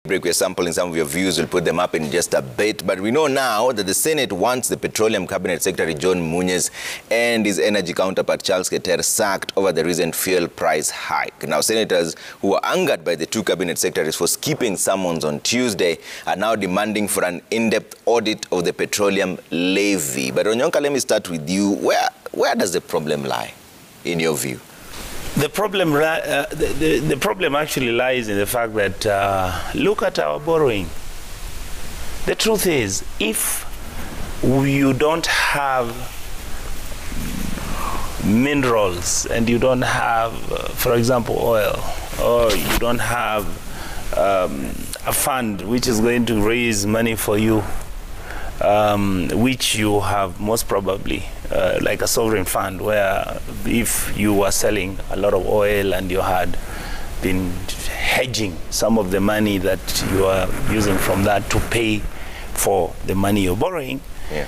break. We're sampling some of your views. We'll put them up in just a bit. But we know now that the Senate wants the Petroleum Cabinet Secretary John Munyes and his energy counterpart Charles Keter sacked over the recent fuel price hike. Now, senators who were angered by the two cabinet secretaries for skipping summons on Tuesday are now demanding for an in-depth audit of the petroleum levy. But Onyonka, let me start with you. Where does the problem lie, in your view? The problem actually lies in the fact that look at our borrowing. The truth is, if you don't have minerals and you don't have, for example, oil, or you don't have a fund which is going to raise money for you, which you have most probably, like a sovereign fund, where if you were selling a lot of oil and you had been hedging some of the money that you are using from that to pay for the money you're borrowing, yeah.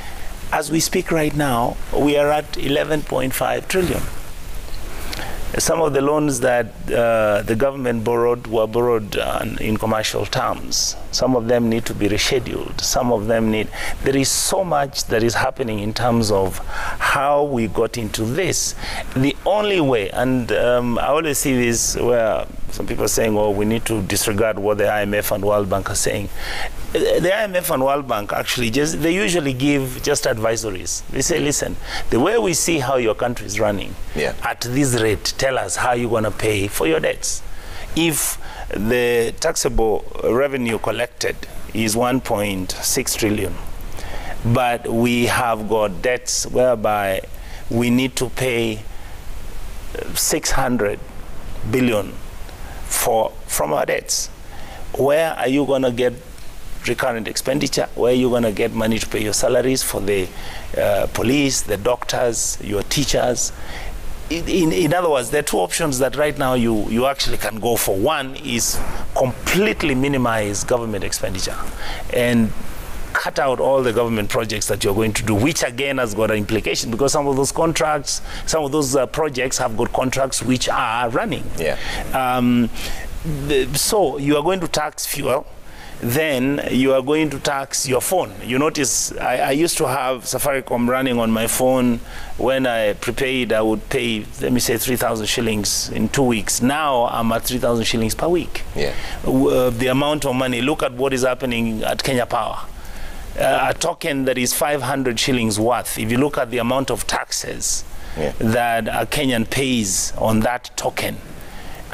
As we speak right now, we are at 11.5 trillion. Some of the loans that the government borrowed were borrowed in commercial terms. Some of them need to be rescheduled. Some of them need... There is so much that is happening in terms of how we got into this. The only way, and I always see this where some people are saying, oh, we need to disregard what the IMF and World Bank are saying. The IMF and World Bank actually they usually give just advisories. They say, listen, the way we see how your country is running, yeah. At this rate, tell us how you're going to pay for your debts. If the taxable revenue collected is 1.6 trillion, but we have got debts whereby we need to pay 600 billion from our debts, where are you going to get recurrent expenditure? Where are you going to get money to pay your salaries for the police, the doctors, your teachers? In other words, there are two options that right now you actually can go for. One is completely minimize government expenditure and cut out all the government projects that you're going to do, which again has got an implication because some of those contracts, some of those projects have got contracts which are running. Yeah. So you are going to tax fuel, then you are going to tax your phone. You notice I used to have Safaricom running on my phone. When I prepaid, I would pay, let me say, 3,000 shillings in 2 weeks. Now I'm at 3,000 shillings per week. Yeah. The amount of money, look at what is happening at Kenya Power. A token that is 500 shillings worth, if you look at the amount of taxes that a Kenyan pays on that token.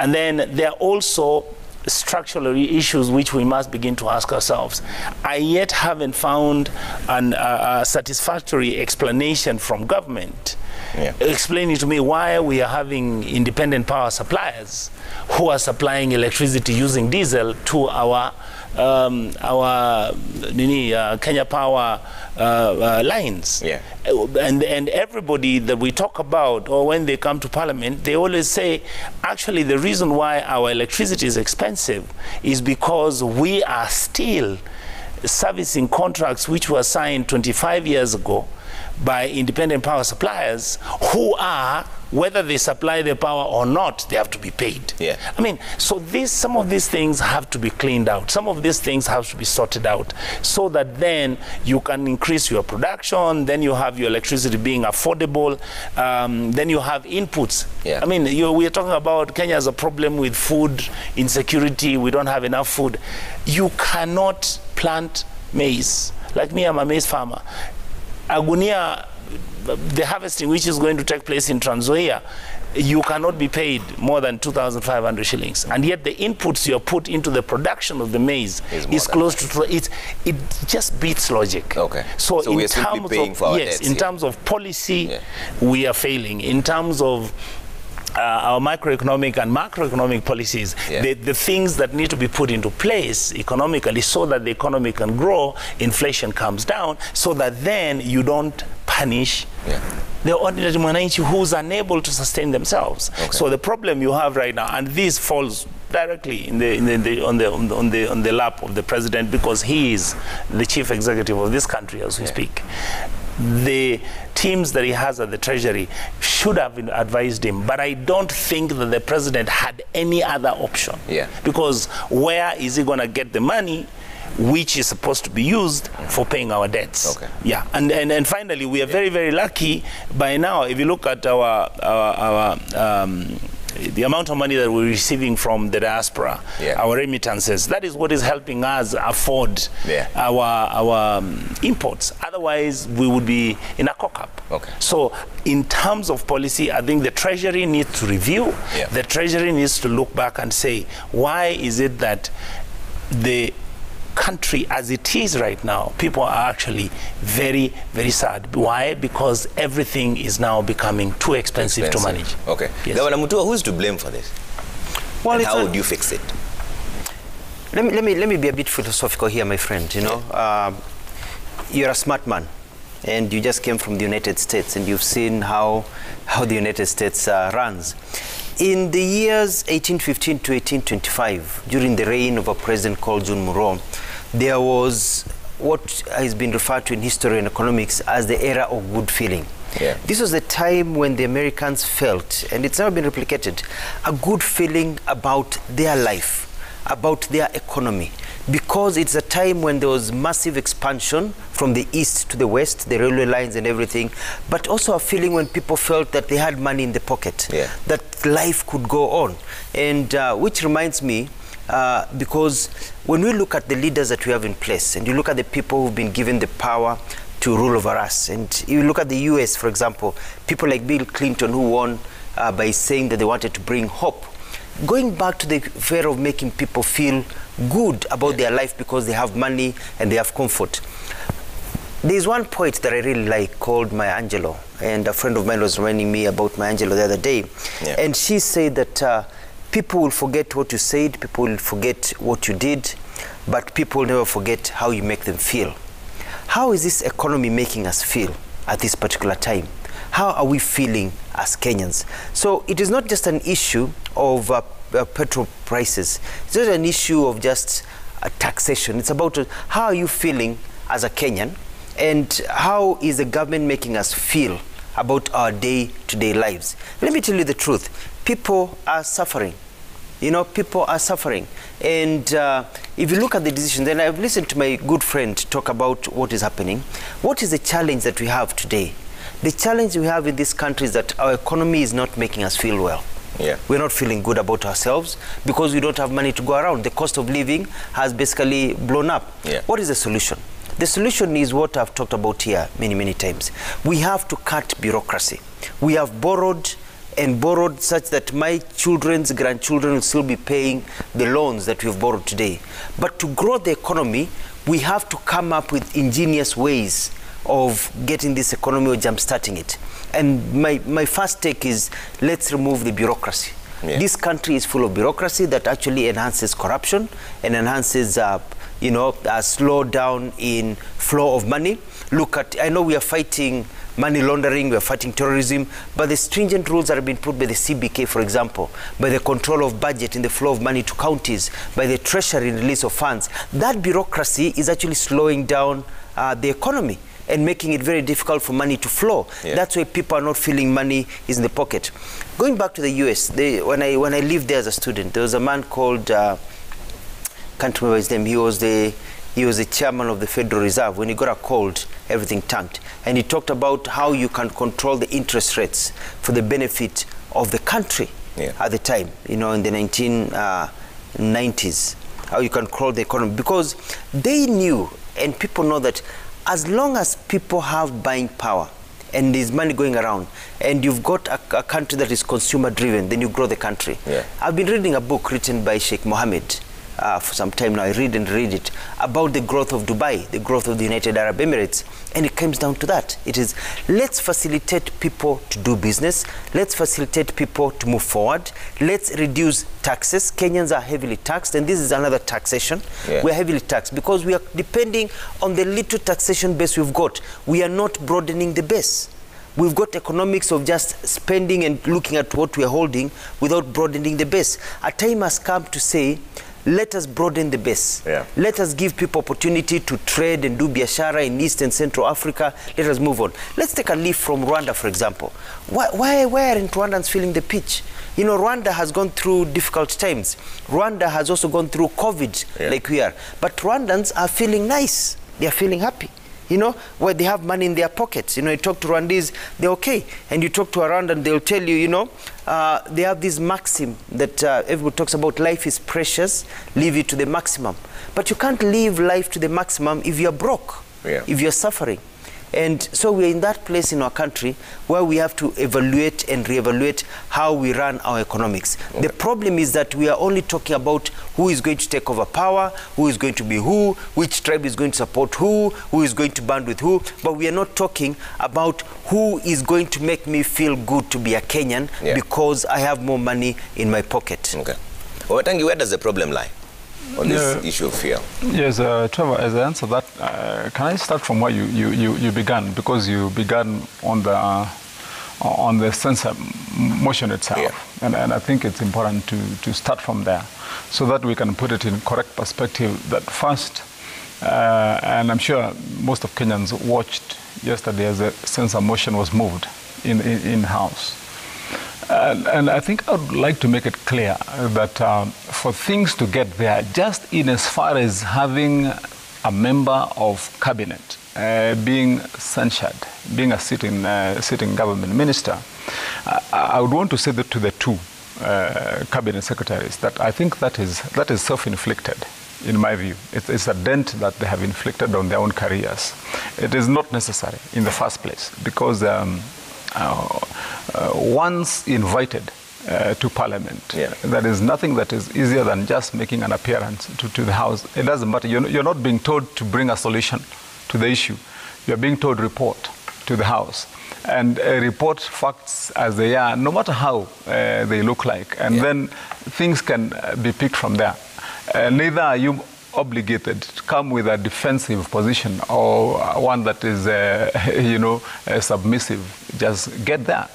And then there are also structural issues which we must begin to ask ourselves. I yet haven't found a satisfactory explanation from government explaining to me why we are having independent power suppliers who are supplying electricity using diesel to our Kenya Power lines. Yeah. And everybody that we talk about, or when they come to Parliament, they always say, actually, the reason why our electricity is expensive is because we are still servicing contracts which were signed 25 years ago by independent power suppliers who are, whether they supply the power or not, they have to be paid. Yeah. I mean, so some of these things have to be cleaned out. Some of these things have to be sorted out so that then you can increase your production, then you have your electricity being affordable, then you have inputs. Yeah. I mean, we are talking about Kenya has a problem with food insecurity. We don't have enough food. You cannot plant maize. Like me, I'm a maize farmer. Agunia, the harvesting which is going to take place in Trans Nzoia, you cannot be paid more than 2,500 shillings. And yet the inputs you put into the production of the maize is close to, it just beats logic. Okay. So in we're still paying for our debts, in terms of policy, we are failing. In terms of our microeconomic and macroeconomic policies, the things that need to be put into place economically so that the economy can grow, inflation comes down, so that then you don't punish the ordinary mwananchi who's unable to sustain themselves. Okay. So the problem you have right now, and this falls directly on the lap of the president because he is the chief executive of this country as we speak. the teams that he has at the Treasury should have advised him. But I don't think that the president had any other option. Yeah. Because where is he going to get the money which is supposed to be used for paying our debts? Okay. Yeah. And finally, we are very, very lucky by now. If you look at the amount of money that we're receiving from the diaspora, our remittances, that is what is helping us afford our imports. Otherwise, we would be in a cock-up. Okay. So in terms of policy, I think the Treasury needs to review. The Treasury needs to look back and say, why is it that the country as it is right now, people are actually very, very sad. Why? Because everything is now becoming too expensive to manage. Okay. Yes. Governor Mutua, who's to blame for this? Well, and how would you fix it? Let me be a bit philosophical here, my friend. You know, you're a smart man, and you just came from the United States, and you've seen how the United States runs. In the years 1815 to 1825, during the reign of a president called John Munro, there was what has been referred to in history and economics as the era of good feeling. This was the time when the Americans felt, and it's never been replicated, a good feeling about their life, about their economy, because it's a time when there was massive expansion from the east to the west, the railway lines and everything, but also a feeling when people felt that they had money in the pocket, that life could go on. And which reminds me, because when we look at the leaders that we have in place, and you look at the people who've been given the power to rule over us, and you look at the US, for example, people like Bill Clinton, who won by saying that they wanted to bring hope, going back to the fear of making people feel good about their life because they have money and they have comfort. There's one poet that I really like called Maya Angelou, and a friend of mine was reminding me about Maya Angelou the other day, and she said that people will forget what you said, people will forget what you did, but people will never forget how you make them feel. How is this economy making us feel at this particular time? How are we feeling as Kenyans? So it is not just an issue of petrol prices. It's not an issue of just taxation. It's about how are you feeling as a Kenyan, and how is the government making us feel about our day-to-day lives. Let me tell you the truth. People are suffering. You know, people are suffering. And if you look at the decision, then I've listened to my good friend talk about what is happening. What is the challenge that we have today? The challenge we have in this country is that our economy is not making us feel well. We're not feeling good about ourselves because we don't have money to go around. The cost of living has basically blown up. What is the solution? The solution is what I've talked about here many, many times. We have to cut bureaucracy. We have borrowed and borrowed such that my children's grandchildren will still be paying the loans that we've borrowed today. But to grow the economy, we have to come up with ingenious ways of getting this economy or jump-starting it. And my first take is, let's remove the bureaucracy. This country is full of bureaucracy that actually enhances corruption and enhances you know, a slowdown in flow of money. Look at, I know we are fighting money laundering, we are fighting terrorism, but the stringent rules that have been put by the CBK, for example, by the control of budget in the flow of money to counties, by the treasury in release of funds, that bureaucracy is actually slowing down the economy and making it very difficult for money to flow. That's why people are not feeling money is in the pocket. Going back to the US, when I lived there as a student, there was a man called, can't remember his name, he was the chairman of the Federal Reserve. When he got a cold, everything tanked. And he talked about how you can control the interest rates for the benefit of the country at the time, you know, in the 1990s, how you can control the economy. Because they knew, and people know that as long as people have buying power and there's money going around and you've got a country that is consumer driven, then you grow the country. I've been reading a book written by Sheikh Mohammed for some time now. I read it about the growth of Dubai, the growth of the United Arab Emirates, and it comes down to that. It is, let's facilitate people to do business, let's facilitate people to move forward, let's reduce taxes. Kenyans are heavily taxed, and this is another taxation. We're heavily taxed because we are depending on the little taxation base we've got. We are not broadening the base. We've got economics of just spending and looking at what we're holding without broadening the base. A time has come to say, let us broaden the base. Yeah. Let us give people opportunity to trade and do biashara in East and Central Africa. Let us move on. Let's take a leaf from Rwanda, for example. Why aren't Rwandans feeling the pinch? You know, Rwanda has gone through difficult times. Rwanda has also gone through COVID, like we are. But Rwandans are feeling nice. They are feeling happy. You know, where they have money in their pockets. You know, you talk to Rwandese, they're okay. And you talk to a Rwandan, they'll tell you, you know, they have this maxim that everybody talks about: life is precious, live it to the maximum. But you can't live life to the maximum if you're broke, if you're suffering. And so we're in that place in our country where we have to evaluate and reevaluate how we run our economics. Okay. The problem is that we are only talking about who is going to take over power, who is going to be who, which tribe is going to support who is going to band with who, but we are not talking about who is going to make me feel good to be a Kenyan because I have more money in my pocket. Okay. Well, Tangi, where does the problem lie on this issue of fear? Yes, Trevor, as I answer that, can I start from where you began? Because you began on the censor motion itself. And I think it's important to start from there so that we can put it in correct perspective. That first, and I'm sure most of Kenyans watched yesterday as the censor motion was moved in House. And I think I would like to make it clear that for things to get there, just in as far as having a member of cabinet being censured, being a sitting government minister, I would want to say that to the two cabinet secretaries that I think that is self-inflicted. In my view, it's a dent that they have inflicted on their own careers. It is not necessary in the first place because once invited to Parliament, there is nothing that is easier than just making an appearance to the House. It doesn't matter. You're not being told to bring a solution to the issue. You're being told report to the House. And report facts as they are, no matter how they look like. And then things can be picked from there. Neither are you obligated to come with a defensive position or one that is, submissive. Just get there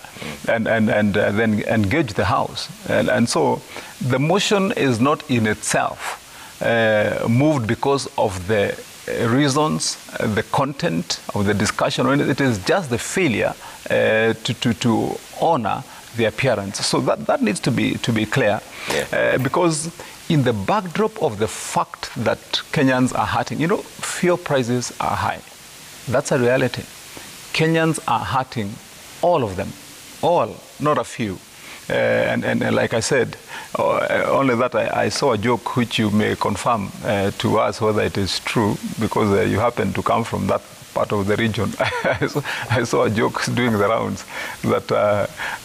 and then engage the House. And so the motion is not in itself moved because of the reasons, the content of the discussion. It is just the failure to honor the appearance. So that needs to be clear, because in the backdrop of the fact that Kenyans are hurting, fuel prices are high. That's a reality. Kenyans are hurting, all of them, all, not a few. And like I said, only that I saw a joke which you may confirm to us whether it is true, because you happen to come from that part of the region. I saw a joke doing the rounds that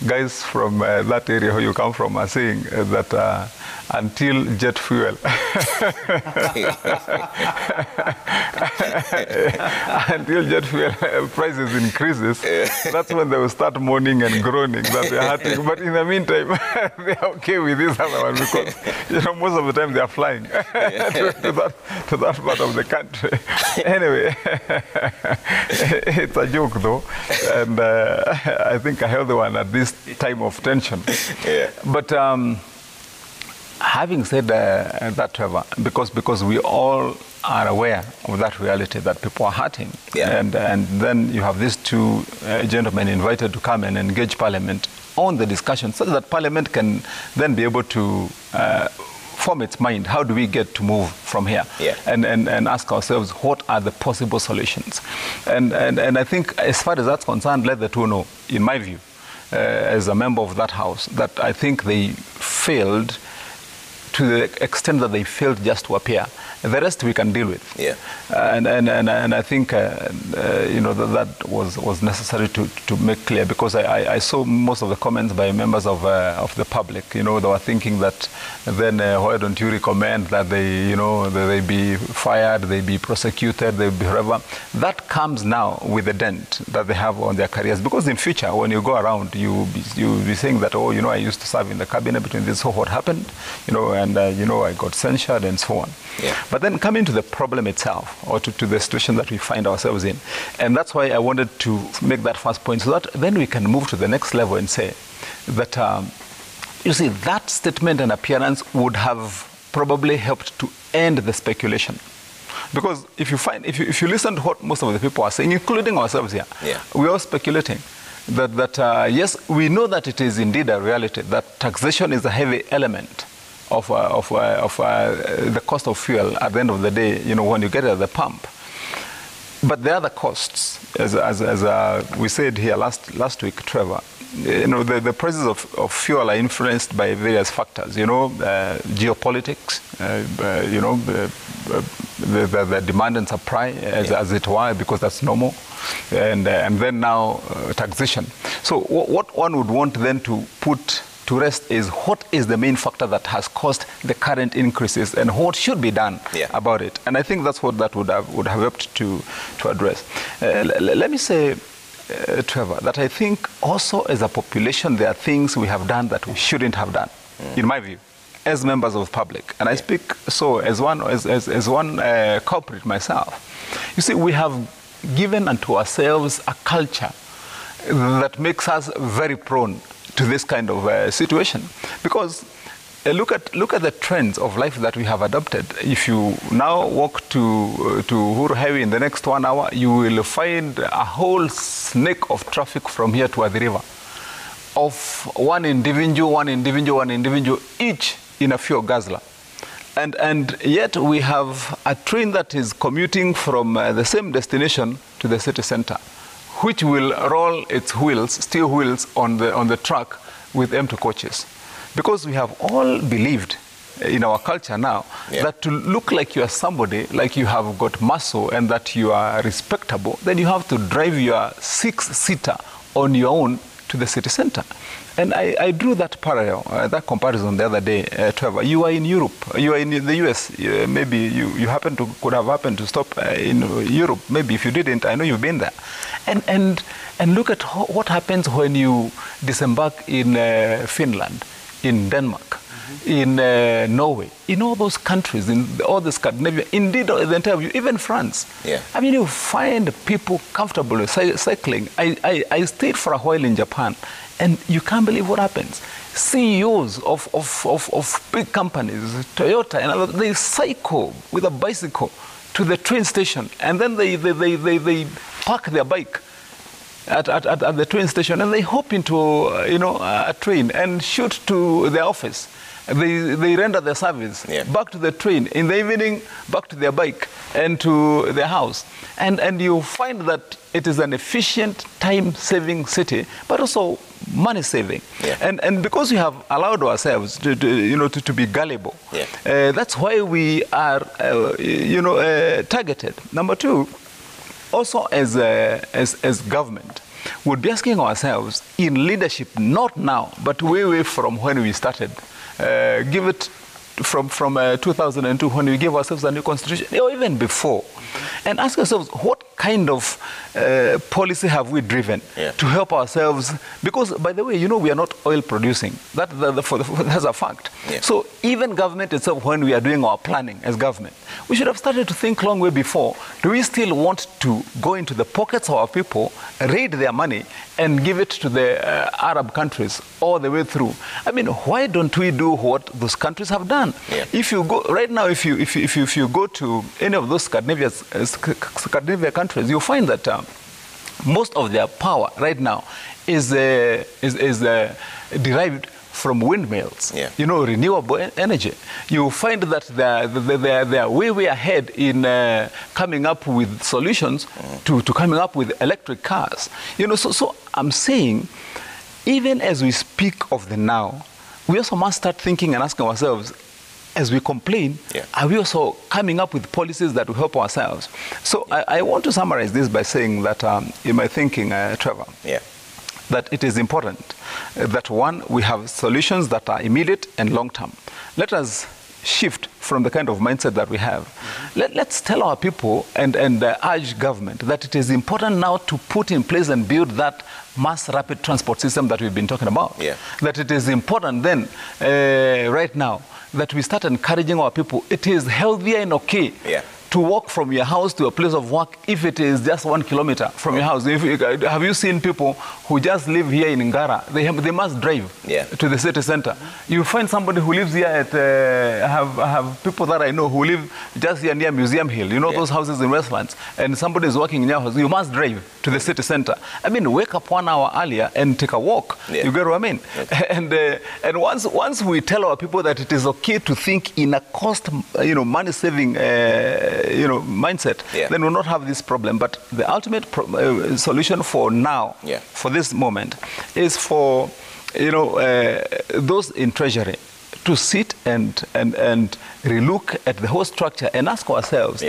guys from that area where you come from are saying that until jet fuel prices increases, that's when they will start mourning and groaning that they're hurting. But in the meantime, they're okay with this other one because most of the time they are flying to that part of the country. Anyway, it's a joke though, and I think a healthy one at this time of tension. But having said that, Trevor, because we all are aware of that reality that people are hurting, and then you have these two gentlemen invited to come and engage Parliament on the discussion so that Parliament can then be able to form its mind. How do we get to move from here? And ask ourselves, what are the possible solutions? And I think as far as that's concerned, let the two know, in my view, as a member of that House, that I think they failed to the extent that they failed just to appear. The rest we can deal with. And I think that was necessary to make clear, because I saw most of the comments by members of the public. They were thinking that then why don't you recommend that they be fired, they be prosecuted, they be whatever. That comes now with the dent that they have on their careers, because in future when you go around you'll be saying that, I used to serve in the cabinet between this, so what happened, and I got censured and so on. But then coming to the problem itself, or to the situation that we find ourselves in, and that's why I wanted to make that first point, so that then we can move to the next level and say that, you see, that statement and appearance would have probably helped to end the speculation. Because if you listen to what most of the people are saying, including ourselves here, we're all speculating that yes, we know that it is indeed a reality, that taxation is a heavy element of the cost of fuel at the end of the day, when you get it at the pump. But the other costs, as we said here last week, Trevor, the prices of fuel are influenced by various factors, geopolitics, the demand and supply, as it were, because that's normal, and then now taxation. So what one would want then to put to rest is what is the main factor that has caused the current increases and what should be done about it. And I think that's what that would have helped to address. Let me say, Trevor, that I think also as a population there are things we have done that we shouldn't have done, in my view, as members of the public. And I speak so as one culprit myself. You see, we have given unto ourselves a culture that makes us very prone to this kind of situation, because look at the trends of life that we have adopted. If you now walk to Uhuru Highway in the next 1 hour, you will find a whole snake of traffic from here to the river, of one individual, each in a fuel guzzler. And yet we have a train that is commuting from the same destination to the city center, which will roll its wheels, steel wheels, on the track with empty coaches. Because we have all believed in our culture now that to look like you are somebody, like you have got muscle and that you are respectable, then you have to drive your 6-seater on your own to the city center. And I drew that parallel, that comparison the other day, Trevor. You are in Europe, you are in the US, maybe you could have happened to stop in Europe. Maybe if you didn't, I know you've been there. And look at what happens when you disembark in Finland, in Denmark, in Norway, in all those countries, in all the Scandinavia, indeed the entire, even France. I mean, you find people comfortable cycling. I stayed for a while in Japan, and you can't believe what happens. CEOs of big companies, Toyota and others, they cycle with a bicycle to the train station, and then they park their bike at the train station, and they hop into a train and shoot to their office. They render their service back to the train, in the evening back to their bike and to their house. And you find that it is an efficient, time-saving city, but also money-saving. And because we have allowed ourselves to be gullible, that's why we are targeted. Number two, also as government, we'll be asking ourselves in leadership, not now, but way from when we started. Give it from 2002, when we gave ourselves a new constitution, or even before, and ask ourselves, what kind of policy have we driven to help ourselves? Because, by the way, we are not oil producing. That's a fact. So even government itself, when we are doing our planning as government, we should have started to think long way before. Do we still want to go into the pockets of our people, raid their money, and give it to the Arab countries all the way through? I mean, why don't we do what those countries have done? If you go right now, if you go to any of those Scandinavian countries, you'll find that most of their power right now is derived from windmills, renewable energy. You find that they're way ahead in coming up with solutions to coming up with electric cars. So I'm saying, even as we speak of the now, we also must start thinking and asking ourselves, as we complain, are we also coming up with policies that will help ourselves? So I want to summarize this by saying that in my thinking, Trevor, that it is important that, one, we have solutions that are immediate and long-term. Let us shift from the kind of mindset that we have. Let's tell our people and urge government that it is important now to put in place and build that mass rapid transport system that we've been talking about. That it is important then, right now, that we start encouraging our people. It is healthier and okay to walk from your house to a place of work if it is just 1 kilometer from your house. Have you seen people who just live here in Ngara? They must drive to the city center. You find somebody who lives here at, I have people that I know who live just here near Museum Hill, you know, those houses in Westlands, and somebody is working in your house. You must drive to the city center. I mean, wake up 1 hour earlier and take a walk. You get what I mean? And once we tell our people that it is okay to think in a cost, money-saving, mindset, then we'll not have this problem. But the ultimate solution for now, for this moment, is for those in Treasury to sit and relook at the whole structure and ask ourselves,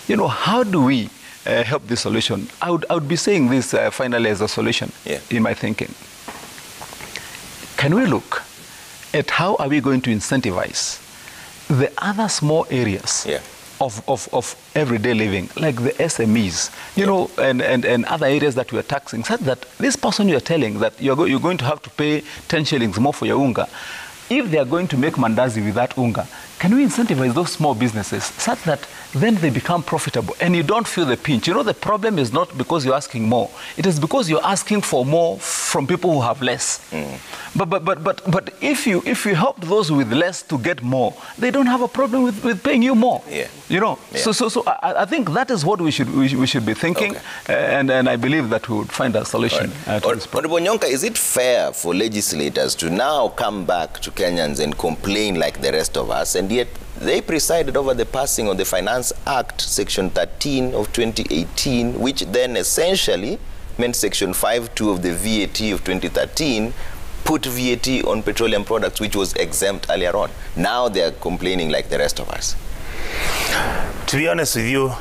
how do we help this solution? I would be saying this finally as a solution in my thinking. Can we look at how are we going to incentivize the other small areas of everyday living, like the SMEs, and other areas that we are taxing, such that this person you are telling that you're going to have to pay 10 shillings more for your unga, if they are going to make mandazi with that unga, can we incentivize those small businesses such that then they become profitable and you don't feel the pinch? The problem is not because you're asking more. It is because you're asking for more from people who have less. But if you help those with less to get more, they don't have a problem with paying you more. So I think that is what we should be thinking, and I believe that we would find a solution to this problem. Honorable Nyonka, is it fair for legislators to now come back to Kenyans and complain like the rest of us, and yet they presided over the passing of the Finance Act, Section 13 of 2018, which then essentially meant Section 5(2) of the VAT of 2013 put VAT on petroleum products, which was exempt earlier on. Now they are complaining like the rest of us. To be honest with you,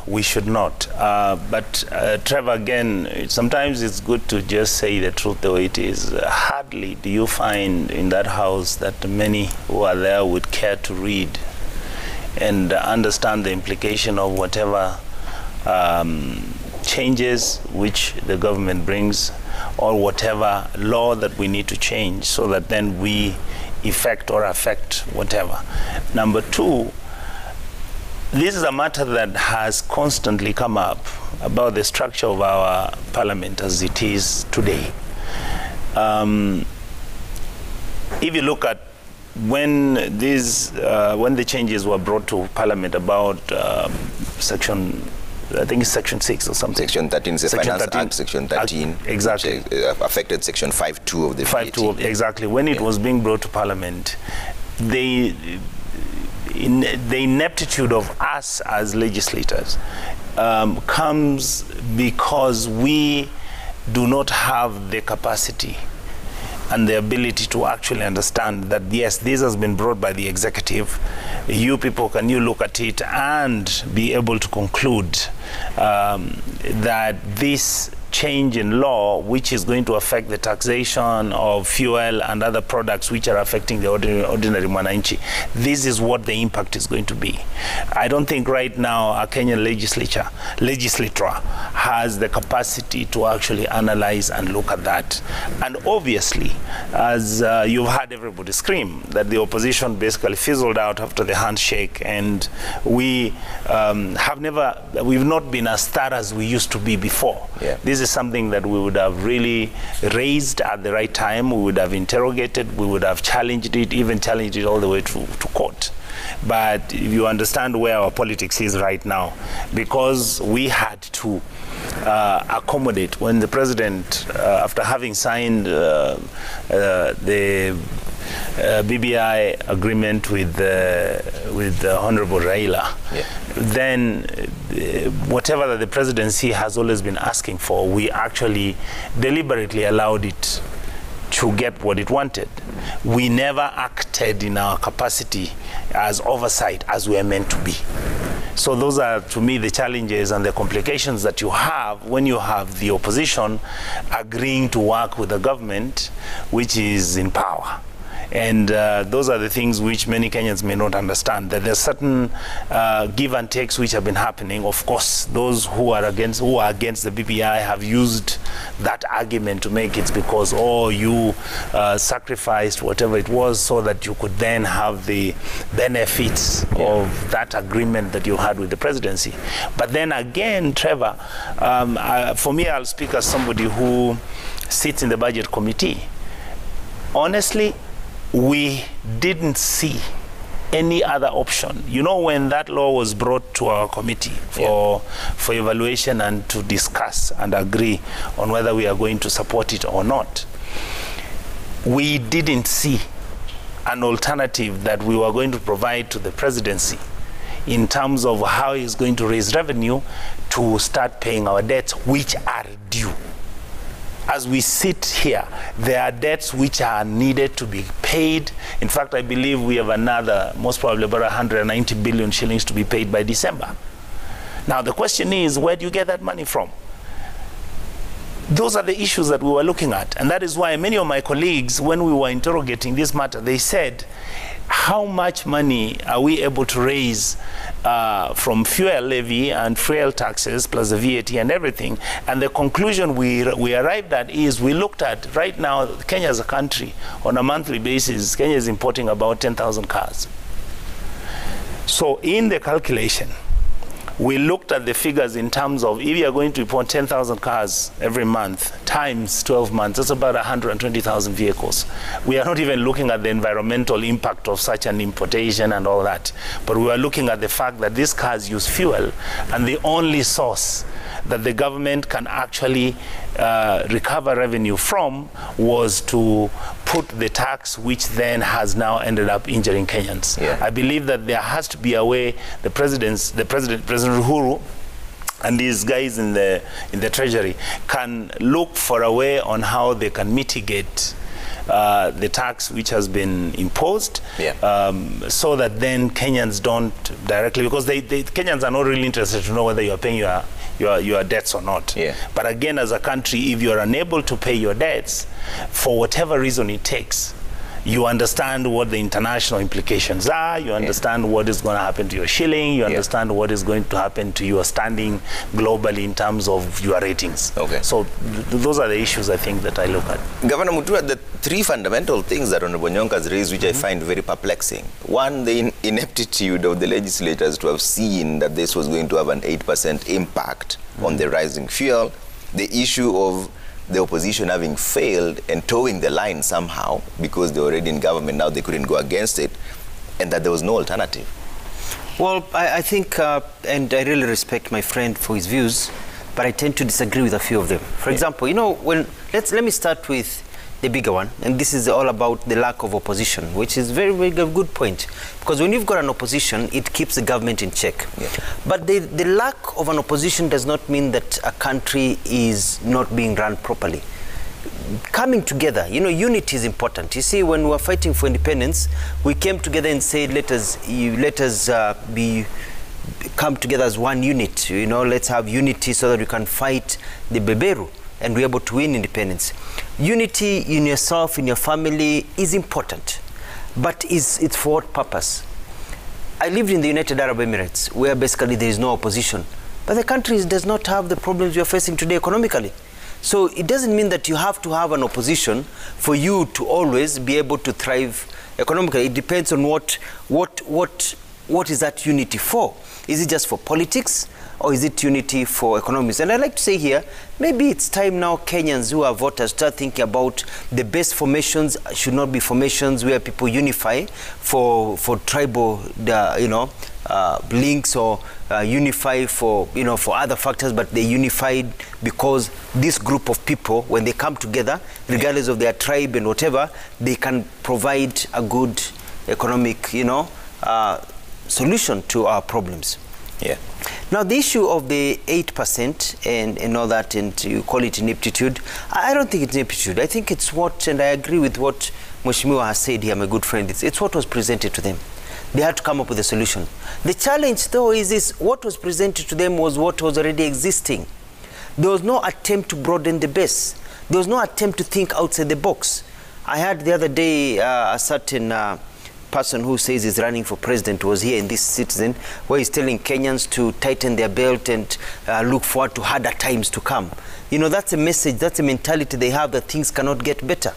we should not. But Trevor, again, sometimes it's good to just say the truth the way it is. Hardly do you find in that house that many who are there would care to read and understand the implication of whatever changes which the government brings, or whatever law that we need to change, so that then we effect or affect whatever. Number two, this is a matter that has constantly come up about the structure of our parliament as it is today. If you look at when the changes were brought to parliament about section, I think it's section 6 or something. Section 13 is the Finance Act, Section 13. Exactly. Which affected Section 5(2) of the VAT. 5(2), exactly. When it was being brought to parliament, the ineptitude of us as legislators comes because we do not have the capacity and the ability to actually understand that, yes, this has been brought by the executive. You people, can you look at it and be able to conclude that this change in law, which is going to affect the taxation of fuel and other products which are affecting the ordinary mwananchi, this is what the impact is going to be. I don't think right now a Kenyan legislature has the capacity to actually analyze and look at that. And obviously, as you've heard everybody scream, that the opposition basically fizzled out after the handshake, and we've not been as thorough as we used to be before. This is something that we would have really raised at the right time. We would have interrogated, we would have challenged it, even challenged it all the way to court. But if you understand where our politics is right now, because we had to accommodate when the president, after having signed the BBI agreement with the Honorable Raila, then whatever that the presidency has always been asking for, we actually deliberately allowed it to get what it wanted. We never acted in our capacity as oversight as we are meant to be. So those are, to me, the challenges and the complications that you have when you have the opposition agreeing to work with the government which is in power. And those are the things which many Kenyans may not understand, that there's certain give and takes which have been happening. Of course, those who are against the BBI have used that argument to make it because, oh, you sacrificed whatever it was so that you could then have the benefits of that agreement that you had with the presidency. But then again, Trevor, for me, I'll speak as somebody who sits in the budget committee. Honestly, we didn't see any other option. You know, when that law was brought to our committee for evaluation and to discuss and agree on whether we are going to support it or not, we didn't see an alternative that we were going to provide to the presidency in terms of how he's going to raise revenue to start paying our debts, which are due. As we sit here, there are debts which are needed to be paid. In fact, I believe we have another, most probably about 190 billion shillings to be paid by December. Now, the question is, where do you get that money from? Those are the issues that we were looking at. And that is why many of my colleagues, when we were interrogating this matter, they said, how much money are we able to raise from fuel levy and fuel taxes plus the VAT and everything? And the conclusion we arrived at is, we looked at, right now, Kenya as a country, on a monthly basis, Kenya is importing about 10,000 cars. So in the calculation, we looked at the figures in terms of, if you are going to import 10,000 cars every month times 12 months, that's about 120,000 vehicles. We are not even looking at the environmental impact of such an importation and all that, but we are looking at the fact that these cars use fuel, and the only source that the government can actually recover revenue from was to put the tax, which then has now ended up injuring Kenyans. I believe that there has to be a way President Uhuru and these guys in the Treasury can look for a way on how they can mitigate the tax which has been imposed, so that then Kenyans don't directly, because Kenyans are not really interested to know whether you are paying your debts or not. But again, as a country, if you are unable to pay your debts for whatever reason it takes, you understand what the international implications are, you understand what is going to happen to your shilling, you understand what is going to happen to your standing globally in terms of your ratings. So those are the issues, I think, that I look at. Governor Mutua, the three fundamental things that Honorable Nyonka has raised, which I find very perplexing. One, the ineptitude of the legislators to have seen that this was going to have an 8% impact on the rising fuel. The issue of the opposition having failed and towing the line somehow because they were already in government, now they couldn't go against it, and that there was no alternative. Well, I think, and I really respect my friend for his views, but I tend to disagree with a few of them. For example, you know, let me start with the bigger one, and this is all about the lack of opposition, which is very, very good point. Because when you've got an opposition, it keeps the government in check. But the lack of an opposition does not mean that a country is not being run properly. Coming together, you know, unity is important. You see, when we were fighting for independence, we came together and said, let us come together as one unit. You know, let's have unity so that we can fight the beberu and we're able to win independence. Unity in yourself, in your family, is important, but it's for what purpose? I lived in the United Arab Emirates, where basically there is no opposition, but the country does not have the problems we are facing today economically. So it doesn't mean that you have to have an opposition for you to always be able to thrive economically. It depends on what is that unity for? Is it just for politics, or is it unity for economics? And I'd like to say here, maybe it's time now Kenyans who are voters start thinking about the best formations should not be formations where people unify for tribal, links, or unify for other factors, but they unified because this group of people, when they come together, regardless of their tribe and whatever, they can provide a good economic, solution to our problems. Now, the issue of the 8% and all that, and you call it ineptitude, I don't think it's ineptitude. I think it's what, and I agree with what Mheshimiwa has said here, my good friend, it's what was presented to them. They had to come up with a solution. The challenge, though, is what was presented to them was what was already existing. There was no attempt to broaden the base. There was no attempt to think outside the box. I heard the other day a certain person who says he's running for president was here in this Citizen, where he's telling Kenyans to tighten their belt and look forward to harder times to come. You know, that's a message, that's a mentality they have, that things cannot get better,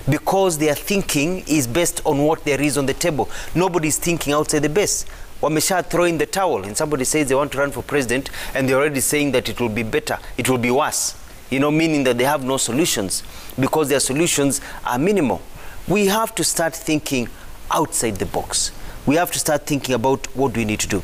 because their thinking is based on what there is on the table. Nobody's thinking outside the base. Wamesha throw in the towel, and somebody says they want to run for president, and they're already saying that it will be better, it will be worse. You know, meaning that they have no solutions, because their solutions are minimal. We have to start thinking outside the box. We have to start thinking about what do we need to do.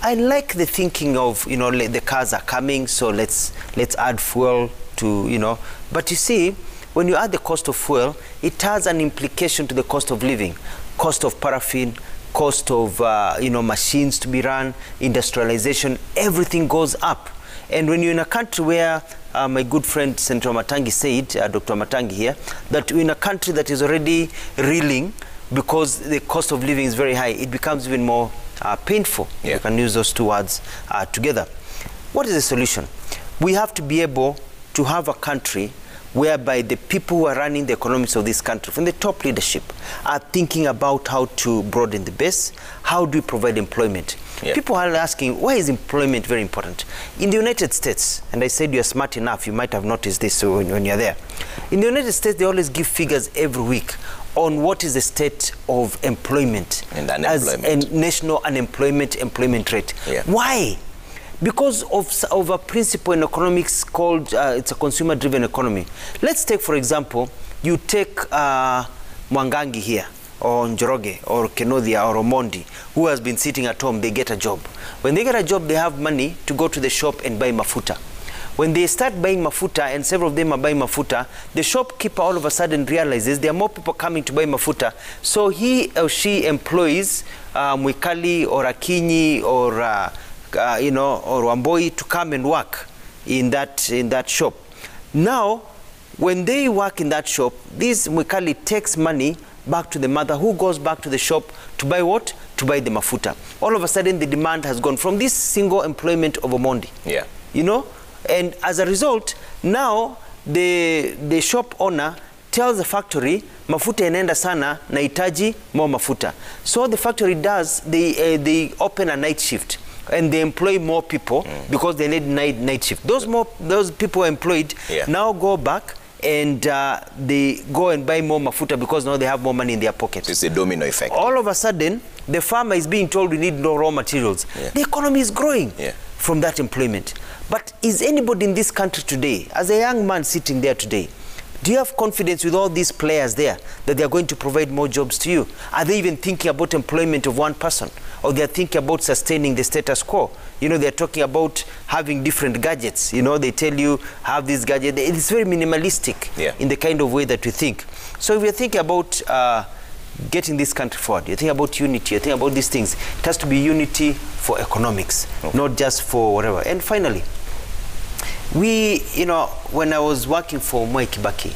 I like the thinking of, you know, the cars are coming, so let's add fuel to, you know. But you see, when you add the cost of fuel, it has an implication to the cost of living, cost of paraffin, cost of you know, machines to be run, industrialization, everything goes up. And when you're in a country where my good friend Senator Matangi said, Dr. Matangi here, that we're in a country that is already reeling because the cost of living is very high, it becomes even more painful. You can use those two words together. What is the solution? We have to be able to have a country whereby the people who are running the economics of this country, from the top leadership, are thinking about how to broaden the base, how do we provide employment. People are asking, why is employment very important? In the United States, and I said you're smart enough, you might have noticed this when you're there. In the United States, they always give figures every week on what is the state of employment and as a national employment rate. Why? Because of a principle in economics called, it's a consumer-driven economy. Let's take, for example, you take Mwangangi here, or Njoroge, or Kenodia, or Omondi, who has been sitting at home, they get a job. When they get a job, they have money to go to the shop and buy mafuta. When they start buying mafuta, and several of them are buying mafuta, the shopkeeper all of a sudden realizes there are more people coming to buy mafuta. So he or she employs Mwikali or Akinyi or you know, or Wamboi to come and work in that shop. Now, when they work in that shop, this Mwikali takes money back to the mother, who goes back to the shop to buy what? To buy the mafuta. All of a sudden, the demand has gone from this single employment of Omondi. You know? And as a result, now the shop owner tells the factory, mafuta inaenda sana, nahitaji more mafuta. So the factory does, they open a night shift, and they employ more people because they need night shift. Those people employed now go back and they go and buy more mafuta because now they have more money in their pockets. It's a domino effect. All of a sudden, the farmer is being told we need no raw materials. The economy is growing from that employment. But is anybody in this country today, as a young man sitting there today, do you have confidence with all these players there that they are going to provide more jobs to you? Are they even thinking about employment of one person? Or they are thinking about sustaining the status quo? You know, they're talking about having different gadgets. You know, they tell you, have this gadget. It's very minimalistic in the kind of way that we think. So if you're thinking about getting this country forward, you think about unity, you think about these things, it has to be unity for economics, not just for whatever. And finally, you know, when I was working for Mwai Kibaki,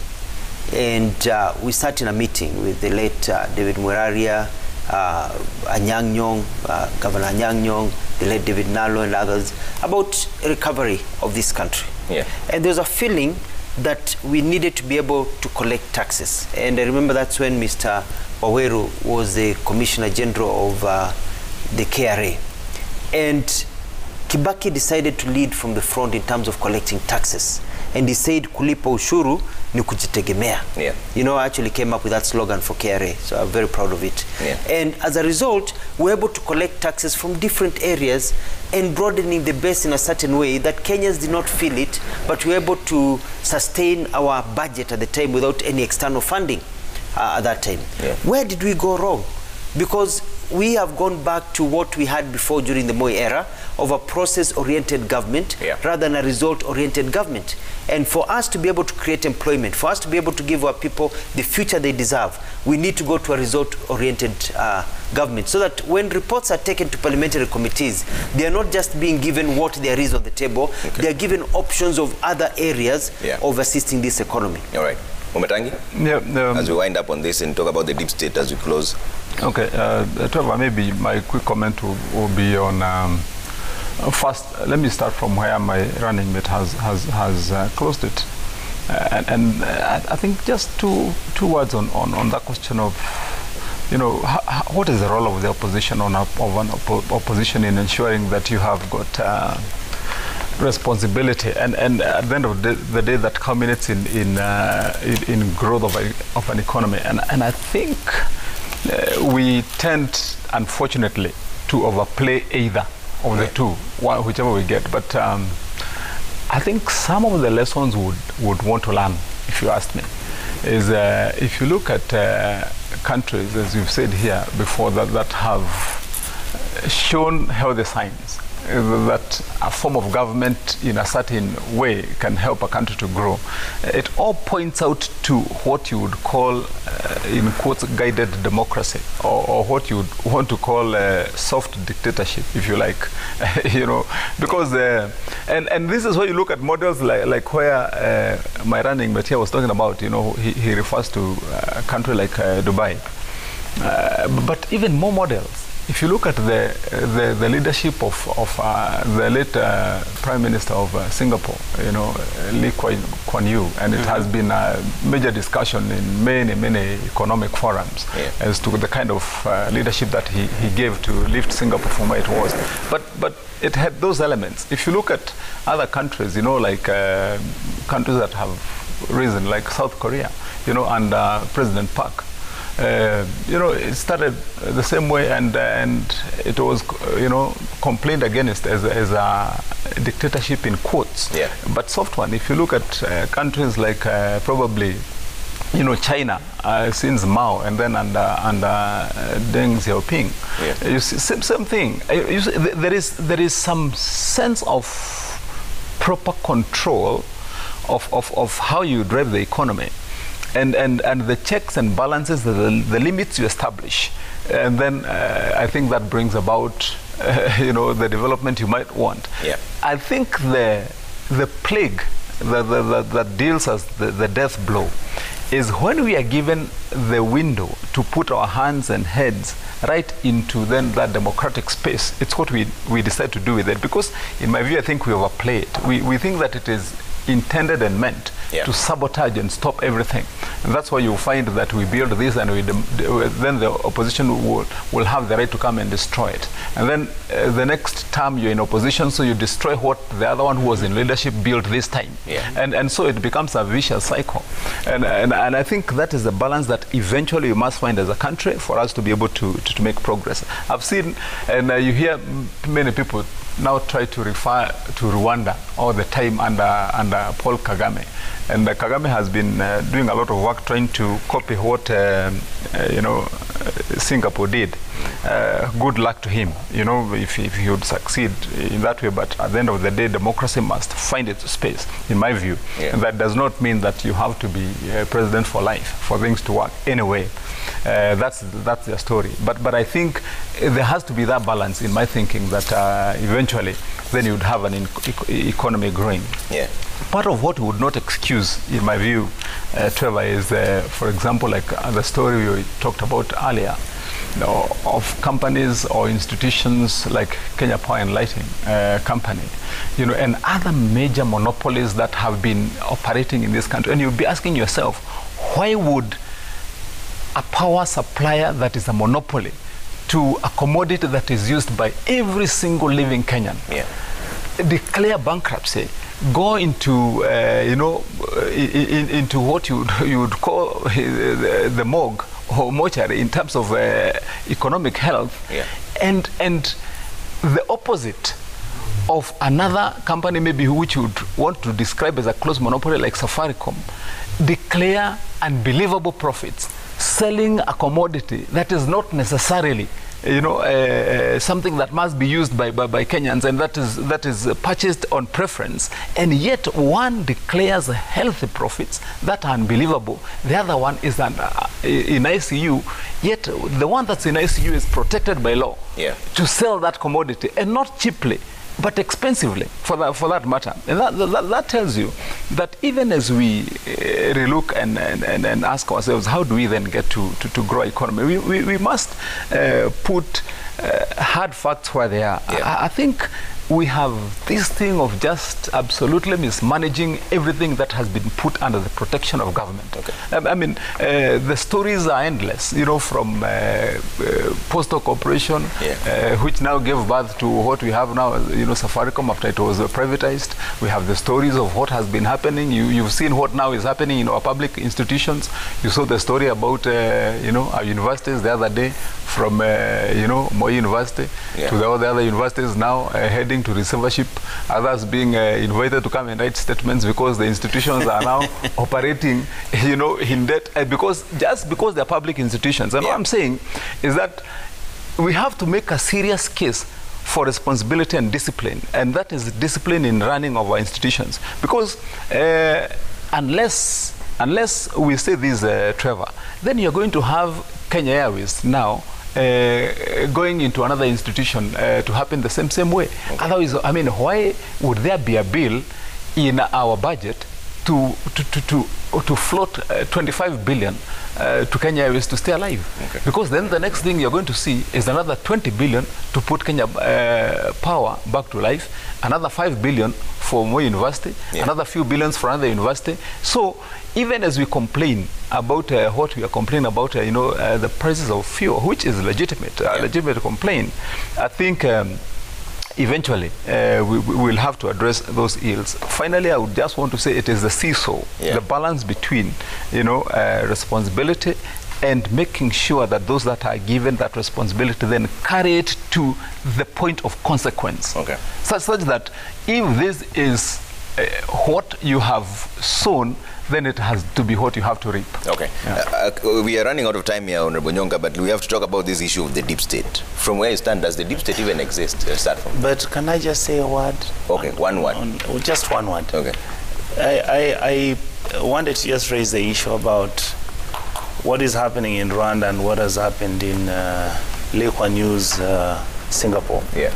and we sat in a meeting with the late David Mweraria, Anyang' Nyong'o, Governor Anyang' Nyong'o, the late David Nalo and others, about recovery of this country. And there was a feeling that we needed to be able to collect taxes. And I remember that's when Mr. Waweru was the Commissioner General of the KRA. And Kibaki decided to lead from the front in terms of collecting taxes. And he said, kulipa ushuru ni kujitegemea. You know, I actually came up with that slogan for KRA, so I'm very proud of it. And as a result, we're able to collect taxes from different areas and broadening the base in a certain way that Kenyans did not feel it, but we're able to sustain our budget at the time without any external funding at that time. Where did we go wrong? Because we have gone back to what we had before during the Moi era of a process-oriented government rather than a result-oriented government. And for us to be able to create employment, for us to be able to give our people the future they deserve, we need to go to a result-oriented government, so that when reports are taken to parliamentary committees, they are not just being given what there is on the table, they are given options of other areas of assisting this economy. All right. Ometangi? As we wind up on this and talk about the deep state as we close. Okay, Trevor, maybe my quick comment will be on, first, let me start from where my running mate has closed it. I think just two words on that question of, what is the role of the opposition opposition in ensuring that you have got responsibility and at the end of the day that culminates in growth of an economy, and I think we tend, unfortunately, to overplay either of the two, whichever we get. But I think some of the lessons would want to learn, if you ask me, is if you look at countries, as you've said here before, that have shown healthy signs, that a form of government in a certain way can help a country to grow. It all points out to what you would call, in quotes, guided democracy, or what you would want to call soft dictatorship, if you like. Because and this is where you look at models like where my running mate here was talking about. He refers to a country like Dubai, but even more models. If you look at the leadership of the late Prime Minister of Singapore, Lee Kuan Yew, and it has been a major discussion in many economic forums as to the kind of leadership that he gave to lift Singapore from where it was. But it had those elements. If you look at other countries, like countries that have risen, like South Korea, under President Park. It started the same way, and it was, complained against as a dictatorship in quotes. Yeah. But soft one. If you look at countries like probably, China since Mao, and then under Deng Xiaoping, you see same thing. You see, there is some sense of proper control of how you drive the economy. And the checks and balances, the limits you establish, and then I think that brings about the development you might want. Yeah. I think the plague that deals as the death blow is when we are given the window to put our hands and heads right into then that democratic space. It's what we decide to do with it, because in my view I think we overplay it. We think that it is intended and meant to sabotage and stop everything, and that's why you find that we build this, and then the opposition will have the right to come and destroy it, and then the next term you're in opposition, so you destroy what the other one who was in leadership built this time, and so it becomes a vicious cycle, and I think that is the balance that eventually you must find as a country for us to be able to make progress. I've seen, and you hear many people now try to refer to Rwanda all the time under Paul Kagame. And Kagame has been doing a lot of work trying to copy what Singapore did. Good luck to him, if he would succeed in that way. But at the end of the day, democracy must find its space, in my view. Yeah. And that does not mean that you have to be president for life for things to work anyway. That's the story. But I think there has to be that balance in my thinking that eventually then you would have an economy growing. Yeah. Part of what we would not excuse, in my view, Trevor, is, for example, like the story we talked about earlier, of companies or institutions like Kenya Power and Lighting Company, and other major monopolies that have been operating in this country. And you'll be asking yourself, why would a power supplier that is a monopoly to a commodity that is used by every single living Kenyan declare bankruptcy, go into into what you would call the morgue or mortuary in terms of economic health, and the opposite of another company maybe which you would want to describe as a close monopoly like Safaricom declare unbelievable profits selling a commodity that is not necessarily something that must be used by Kenyans, and that is purchased on preference, and yet one declares healthy profits that are unbelievable. The other one is in ICU, yet the one that's in ICU is protected by law to sell that commodity, and not cheaply, but expensively for that matter. And that tells you that even as we relook and ask ourselves, how do we then get to grow economy? We must put hard facts where they are. I think we have this thing of just absolutely mismanaging everything that has been put under the protection of government. Okay. I mean, the stories are endless, you know, from Postal Corporation, which now gave birth to what we have now, you know, Safaricom after it was privatized. We have the stories of what has been happening. You've seen what now is happening in our public institutions. You saw the story about, you know, our universities the other day, from, you know, Moi University to the other universities now heading to receivership, others being invited to come and write statements because the institutions are now operating, you know, in debt, just because they're public institutions. And what I'm saying is that we have to make a serious case for responsibility and discipline, and that is discipline in running of our institutions. Because unless we say this, Trevor, then you're going to have Kenya Airways now going into another institution to happen the same way. Okay. Otherwise, I mean, why would there be a bill in our budget to float 25 billion to Kenya Airways to stay alive? Okay. Because then the next thing you're going to see is another 20 billion to put Kenya Power back to life, another 5 billion for Moi University, another few billions for another university. So even as we complain about what we are complaining about, you know, the prices of fuel, which is legitimate, legitimate complaint, I think eventually we will have to address those ills. Finally, I would just want to say it is the seesaw, the balance between, you know, responsibility and making sure that those that are given that responsibility then carry it to the point of consequence. Okay. Such that if this is what you have sown, then it has to be what you have to reap. Okay. We are running out of time here, Honorable Nyonga, but we have to talk about this issue of the deep state. From where you stand, does the deep state even exist? Start from. But can I just say a word? Okay, one word. Just one word. Okay. I wanted to just raise the issue about what is happening in Rwanda and what has happened in Lee Kuan Yew's Singapore. Yeah.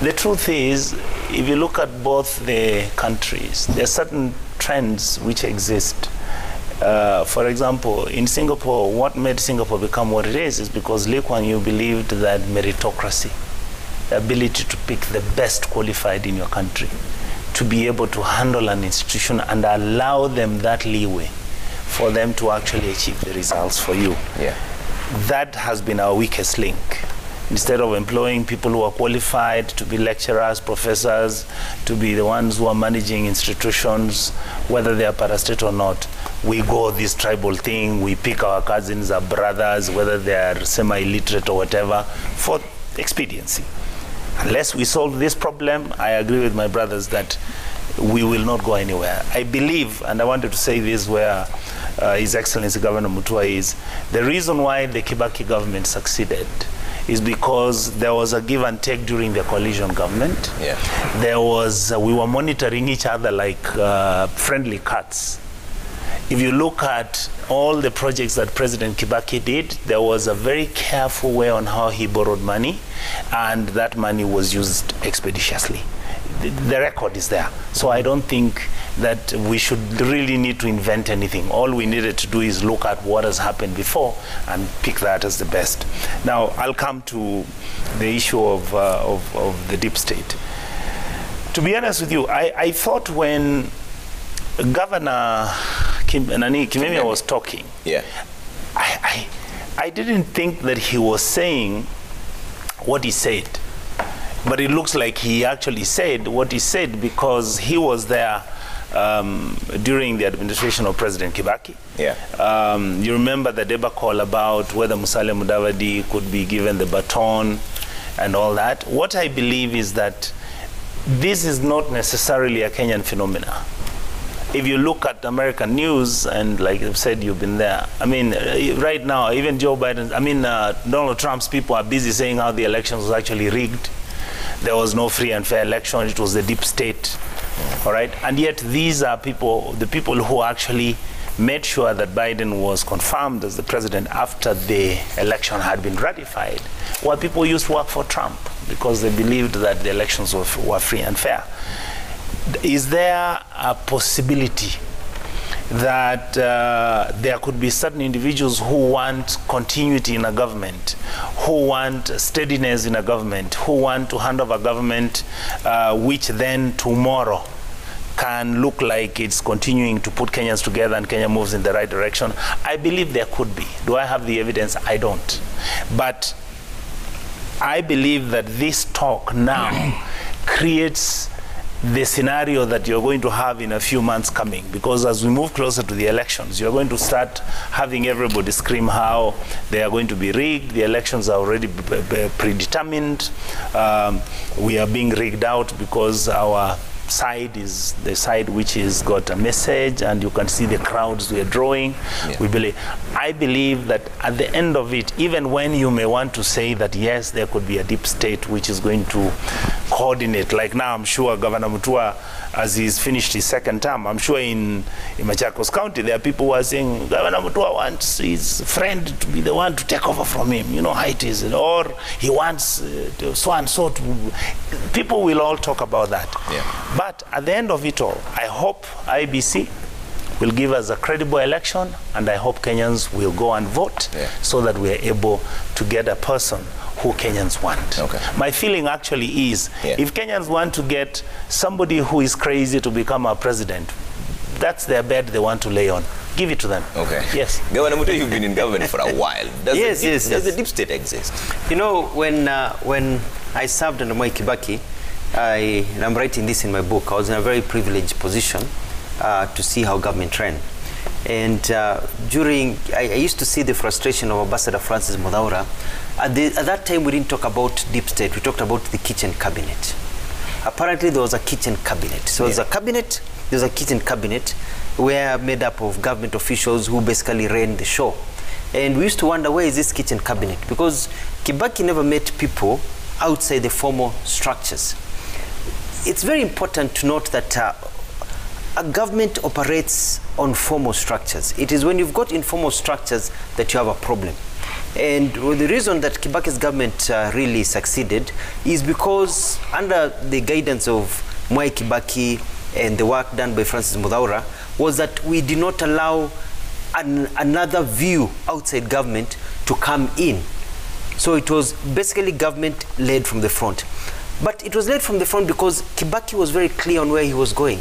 The truth is, if you look at both the countries, there are certain trends which exist. For example, in Singapore, what made Singapore become what it is because Lee Kuan Yew believed that meritocracy, the ability to pick the best qualified in your country, to be able to handle an institution and allow them that leeway for them to actually achieve the results for you. Yeah. That has been our weakest link. Instead of employing people who are qualified to be lecturers, professors, to be the ones who are managing institutions, whether they are parastate or not, we go this tribal thing, we pick our cousins, our brothers, whether they are semi-illiterate or whatever, for expediency. Unless we solve this problem, I agree with my brothers that we will not go anywhere. I believe, and I wanted to say this where His Excellency Governor Mutua is, the reason why the Kibaki government succeeded is because there was a give and take during the coalition government. Yeah. There was, we were monitoring each other like friendly cats. If you look at all the projects that President Kibaki did, there was a very careful way on how he borrowed money, and that money was used expeditiously. The record is there. So I don't think that we should really need to invent anything. All we needed to do is look at what has happened before and pick that as the best. Now, I'll come to the issue of the deep state. To be honest with you, I thought when Governor Kimemia was talking, I didn't think that he was saying what he said. But it looks like he actually said what he said because he was there during the administration of President Kibaki. Yeah. You remember the debacle about whether Musalia Mudavadi could be given the baton and all that. What I believe is that this is not necessarily a Kenyan phenomena. If you look at American news, and like I've said, you've been there. I mean, right now, even Joe Biden, Donald Trump's people are busy saying how the elections was actually rigged. There was no free and fair election. It was the deep state, all right? And yet these are people, the people who actually made sure that Biden was confirmed as the president after the election had been ratified, were people who used to work for Trump because they believed that the elections were free and fair. Is there a possibility that there could be certain individuals who want continuity in a government, who want steadiness in a government, who want to hand over government which then tomorrow can look like it's continuing to put Kenyans together and Kenya moves in the right direction. I believe there could be. Do I have the evidence? I don't. But I believe that this talk now creates the scenario that you're going to have in a few months coming, because as we move closer to the elections, you're going to start having everybody scream how they are going to be rigged. The elections are already predetermined. We are being rigged out because our side is the side which has got a message, and you can see the crowds we are drawing. Yeah. I believe that at the end of it, even when you may want to say that yes, there could be a deep state which is going to coordinate, like now I'm sure Governor Mutua, as he's finished his second term, I'm sure in Machakos County there are people who are saying Governor Mutua wants his friend to be the one to take over from him, you know how it is, or he wants so and so to. People will all talk about that. Yeah. But at the end of it all, I hope IBC will give us a credible election, and I hope Kenyans will go and vote so that we are able to get a person who Kenyans want. Okay. My feeling actually is, if Kenyans want to get somebody who is crazy to become our president, that's their bed they want to lay on. Give it to them. Okay. Yes. Governor Mutua, you've been in government for a while. Does the deep state exist? You know, when I served under Mwai Kibaki, and I'm writing this in my book, I was in a very privileged position to see how government ran. And I used to see the frustration of Ambassador Francis Mudhaura. At that time, we didn't talk about deep state. We talked about the kitchen cabinet. Apparently, there was a kitchen cabinet. So there's a cabinet, there's a kitchen cabinet, where made up of government officials who basically ran the show. And we used to wonder, where is this kitchen cabinet? Because Kibaki never met people outside the formal structures. It's very important to note that a government operates on formal structures. It is when you've got informal structures that you have a problem. And the reason that Kibaki's government really succeeded is because under the guidance of Mwai Kibaki and the work done by Francis Mudhaura was that we did not allow another view outside government to come in. So it was basically government led from the front. But it was led from the front because Kibaki was very clear on where he was going.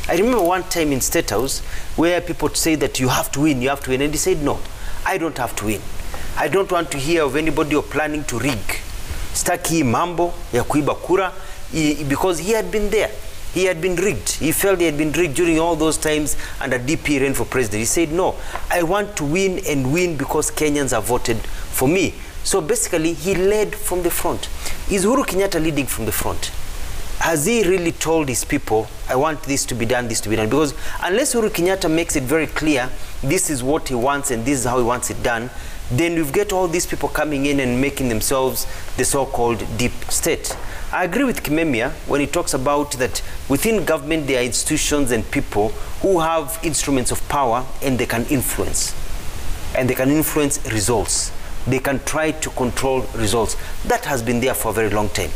I remember one time in State House where people say that you have to win, you have to win. And he said, no, I don't have to win. I don't want to hear of anybody or planning to rig. Staki mambo ya kuiba kura, because he had been there. He had been rigged. He felt he had been rigged during all those times under DP ran for president. He said, no, I want to win and win because Kenyans have voted for me. So basically, he led from the front. Is Uhuru Kenyatta leading from the front? Has he really told his people, I want this to be done, this to be done? Because unless Uhuru Kenyatta makes it very clear, this is what he wants and this is how he wants it done, then you get all these people coming in and making themselves the so-called deep state. I agree with Kimemia when he talks about that within government there are institutions and people who have instruments of power and they can influence. And they can influence results. They can try to control results. That has been there for a very long time.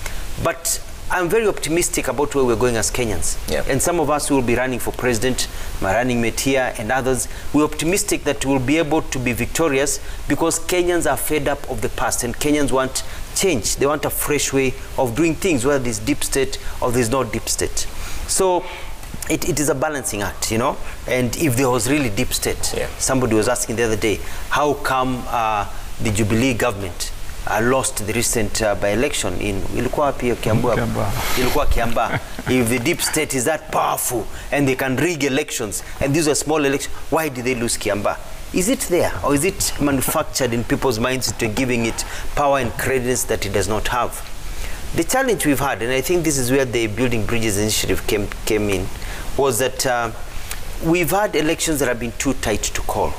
But I'm very optimistic about where we're going as Kenyans. Yep. And some of us who will be running for president, my running mate here and others, we're optimistic that we'll be able to be victorious because Kenyans are fed up of the past and Kenyans want change. They want a fresh way of doing things, whether there's deep state or there's no deep state. So it is a balancing act, you know. And if there was really deep state, somebody was asking the other day, how come the Jubilee government lost the recent by-election in ilikuwa Kiambaa. If the deep state is that powerful and they can rig elections and these are small elections, why did they lose Kiambaa? Is it there or is it manufactured in people's minds to giving it power and credence that it does not have? The challenge we've had, and I think this is where the Building Bridges initiative came in, was that we've had elections that have been too tight to call.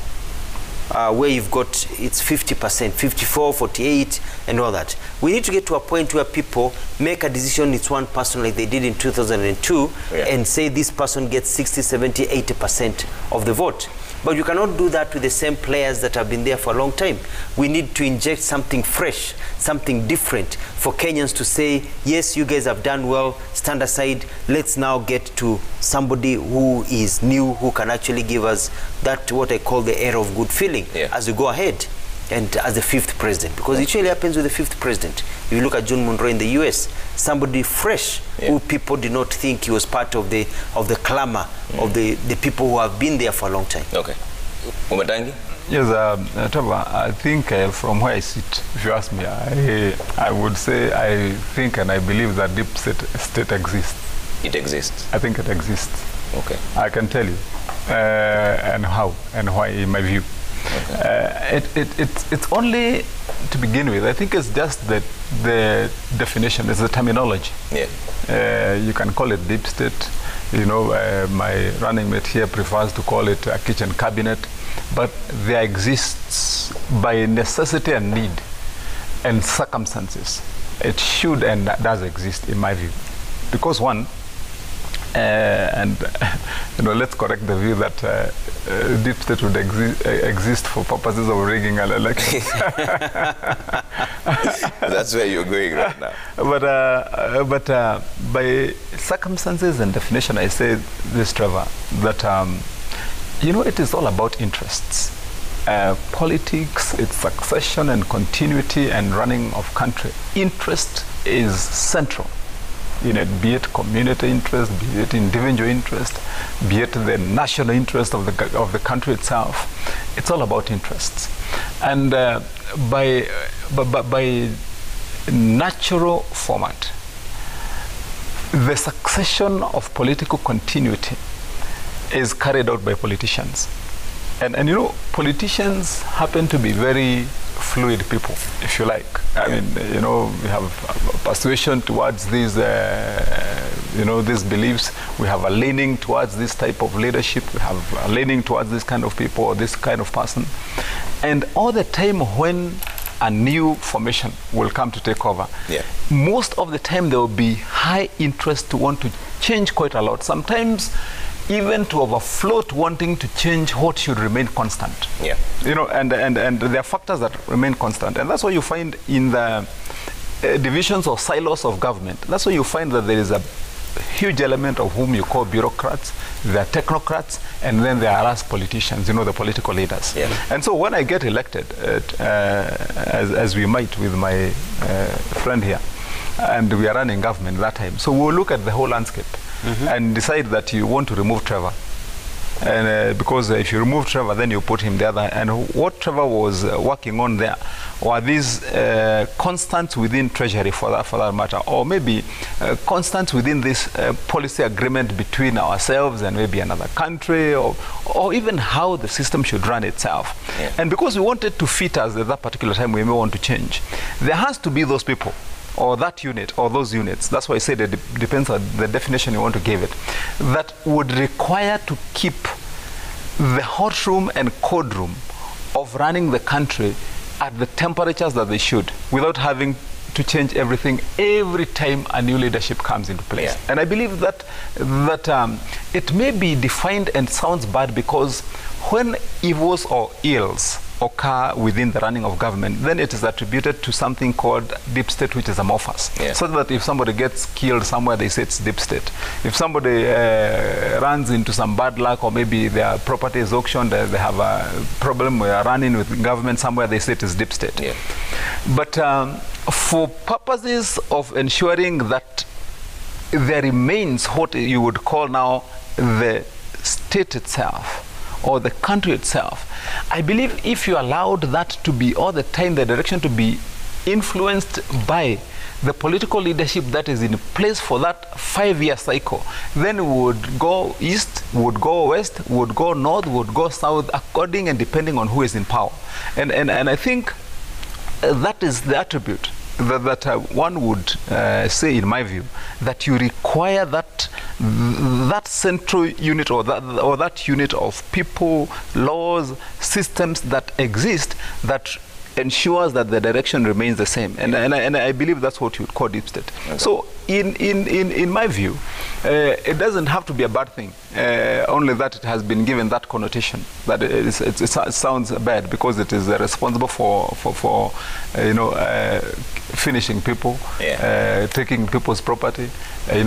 Where you've got, it's 50%, 54, 48, and all that. We need to get to a point where people make a decision, it's one person like they did in 2002, and say this person gets 60, 70, 80% of the vote. But you cannot do that with the same players that have been there for a long time. We need to inject something fresh, something different for Kenyans to say, yes, you guys have done well, stand aside, let's now get to somebody who is new, who can actually give us that, what I call the air of good feeling as we go ahead. and as the 5th president, because it usually happens with the 5th president. If you look at John Monroe in the US, somebody fresh who people did not think he was part of the clamor of the people who have been there for a long time. Okay. Umatangi? Yes, Trevor, I think from where I sit, if you ask me, I would say I think and I believe that deep state exists. It exists? I think it exists. Okay. I can tell you and how and why, in my view. Okay. It's only to begin with. I think it's just the definition, it's the terminology. Yeah. You can call it deep state. You know, my running mate here prefers to call it a kitchen cabinet, but there exists by necessity and need and circumstances. It should and does exist, in my view, because one. And you know, let's correct the view that deep state would exist for purposes of rigging an election. That's where you're going right now. But by circumstances and definition, I say this, Trevor, that you know, it is all about interests. Politics, its succession and continuity and running of country. Interest is central. You know, be it community interest, be it individual interest, be it the national interest of the country itself. It's all about interests. And by natural format, the succession of political continuity is carried out by politicians. And you know, politicians happen to be very fluid people, if you like. I mean, you know, we have persuasion towards these, you know, these beliefs. We have a leaning towards this type of leadership. We have a leaning towards this kind of people or this kind of person. And all the time when a new formation will come to take over, most of the time there will be high interest to want to change quite a lot. Sometimes even to overflow to wanting to change what should remain constant. Yeah. You know, and there are factors that remain constant. And that's why you find in the divisions or silos of government, that's why you find that there is a huge element of whom you call bureaucrats, there are technocrats, and then there are us politicians, you know, the political leaders. Yeah. And so when I get elected, as we might with my friend here, and we are running government that time, so we'll look at the whole landscape. And decide that you want to remove Trevor. And because if you remove Trevor, then you put him there. And what Trevor was working on there were these constants within Treasury, for that matter, or maybe constants within this policy agreement between ourselves and maybe another country, or even how the system should run itself. Yeah. And because we wanted to fit us at that particular time, we may want to change. There has to be those people, or that unit, or those units, that's why I said it depends on the definition you want to give it, that would require to keep the hot room and cold room of running the country at the temperatures that they should, without having to change everything every time a new leadership comes into place. Yeah. And I believe that it may be defined and sounds bad, because when evils or ills occur within the running of government, then it is attributed to something called deep state, which is amorphous. Yeah. So that if somebody gets killed somewhere, they say it's deep state. If somebody runs into some bad luck, or maybe their property is auctioned, they have a problem running with government somewhere, they say it is deep state. Yeah. But for purposes of ensuring that there remains what you would call now the state itself, or the country itself, I believe if you allowed that to be all the time, the direction to be influenced by the political leadership that is in place for that 5-year cycle, then we would go east, would go west, would go north, would go south, according and depending on who is in power. And I think that is the attribute that one would say, in my view, that you require that central unit, or that unit of people, laws, systems that exist, that ensures that the direction remains the same. And I believe that's what you would call deep state. Okay. So in my view, it doesn't have to be a bad thing, only that it has been given that connotation, that it sounds bad because it is responsible for finishing people, taking people's property,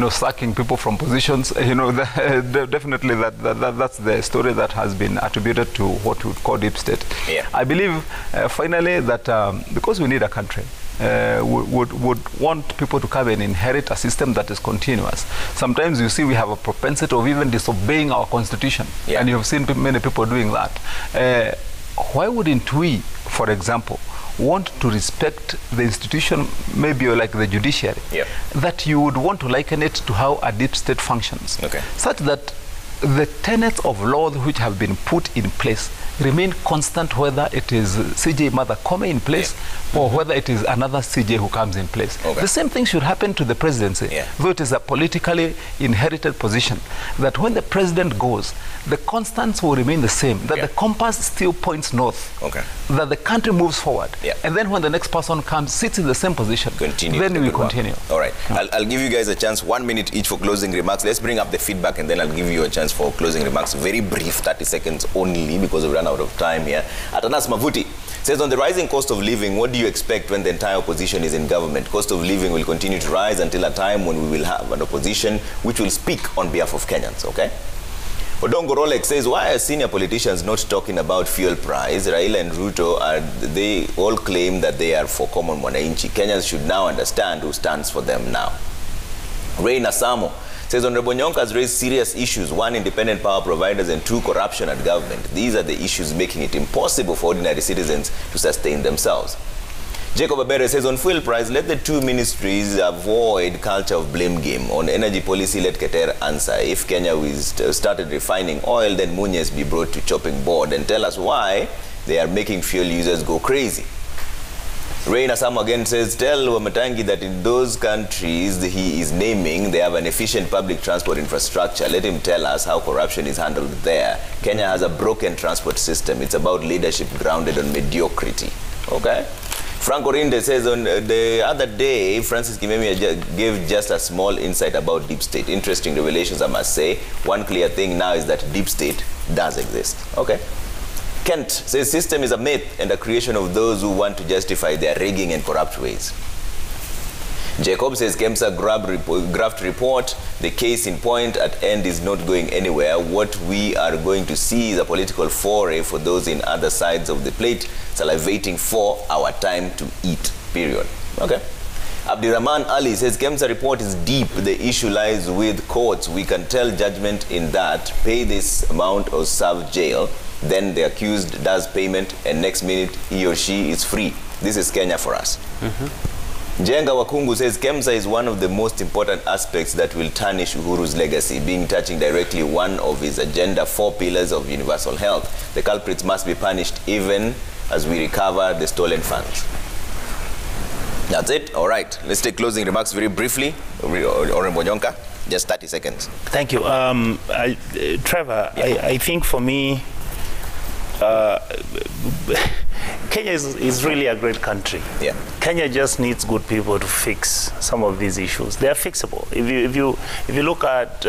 sacking people from positions. Definitely that's the story that has been attributed to what we call deep state. I believe finally that because we need a country, would want people to come and inherit a system that is continuous. Sometimes you see we have a propensity of even disobeying our constitution, and you have seen many people doing that. Why wouldn't we, for example, want to respect the institution, maybe like the judiciary, that you would want to liken it to how a deep state functions, such that the tenets of law which have been put in place remain constant, whether it is CJ Mother Kome in place or whether it is another CJ who comes in place. The same thing should happen to the presidency, though it is a politically inherited position, that when the president goes, the constants will remain the same, that the compass still points north, that the country moves forward, and then when the next person comes, sits in the same position, then we continue. All right. I'll give you guys a chance, 1 minute each for closing remarks. Let's bring up the feedback and then I'll give you a chance for closing remarks. Very brief, 30 seconds only, because we ran out of time here. Atanas Mavuti says, on the rising cost of living, what do you expect when the entire opposition is in government? Cost of living will continue to rise until a time when we will have an opposition which will speak on behalf of Kenyans, okay? Odongo Rolex says, why are senior politicians not talking about fuel price? Raila and Ruto, they all claim that they are for common mwananchi. Kenyans should now understand who stands for them now. Ray Nasamo says, Honorable Nyonka has raised serious issues. 1, independent power providers, and 2, corruption at government. These are the issues making it impossible for ordinary citizens to sustain themselves. Jacob Abere says, on fuel price, let the 2 ministries avoid culture of blame game. On energy policy, let Keter answer. If Kenya started refining oil, then Munyes be brought to chopping board and tell us why they are making fuel users go crazy. Reina Sam again says, tell Wamatangi that in those countries he is naming, they have an efficient public transport infrastructure. Let him tell us how corruption is handled there. Kenya has a broken transport system. It's about leadership grounded on mediocrity. Okay? Frank Orinde says, on the other day, Francis Kimemia gave just a small insight about deep state. Interesting revelations, I must say. One clear thing now is that deep state does exist. Okay? Kent says, system is a myth and a creation of those who want to justify their rigging and corrupt ways. Jacob says, KEMSA graft report, the case in point at end is not going anywhere. What we are going to see is a political foray for those in other sides of the plate, salivating for our time to eat, period. Okay? Abdirahman Ali says, KEMSA report is deep. The issue lies with courts. We can tell judgment in that, pay this amount or serve jail. Then the accused does payment and next minute he or she is free. This is Kenya for us. Jenga Wakungu says, KEMSA is one of the most important aspects that will tarnish Uhuru's legacy, being touching directly one of his agenda 4 pillars of universal health. The culprits must be punished even as we recover the stolen funds. That's it. All right. Let's take closing remarks very briefly. Honorable Nyonka, just 30 seconds. Thank you. Trevor, I think for me, Kenya is really a great country. Kenya just needs good people to fix some of these issues. They are fixable. If you look at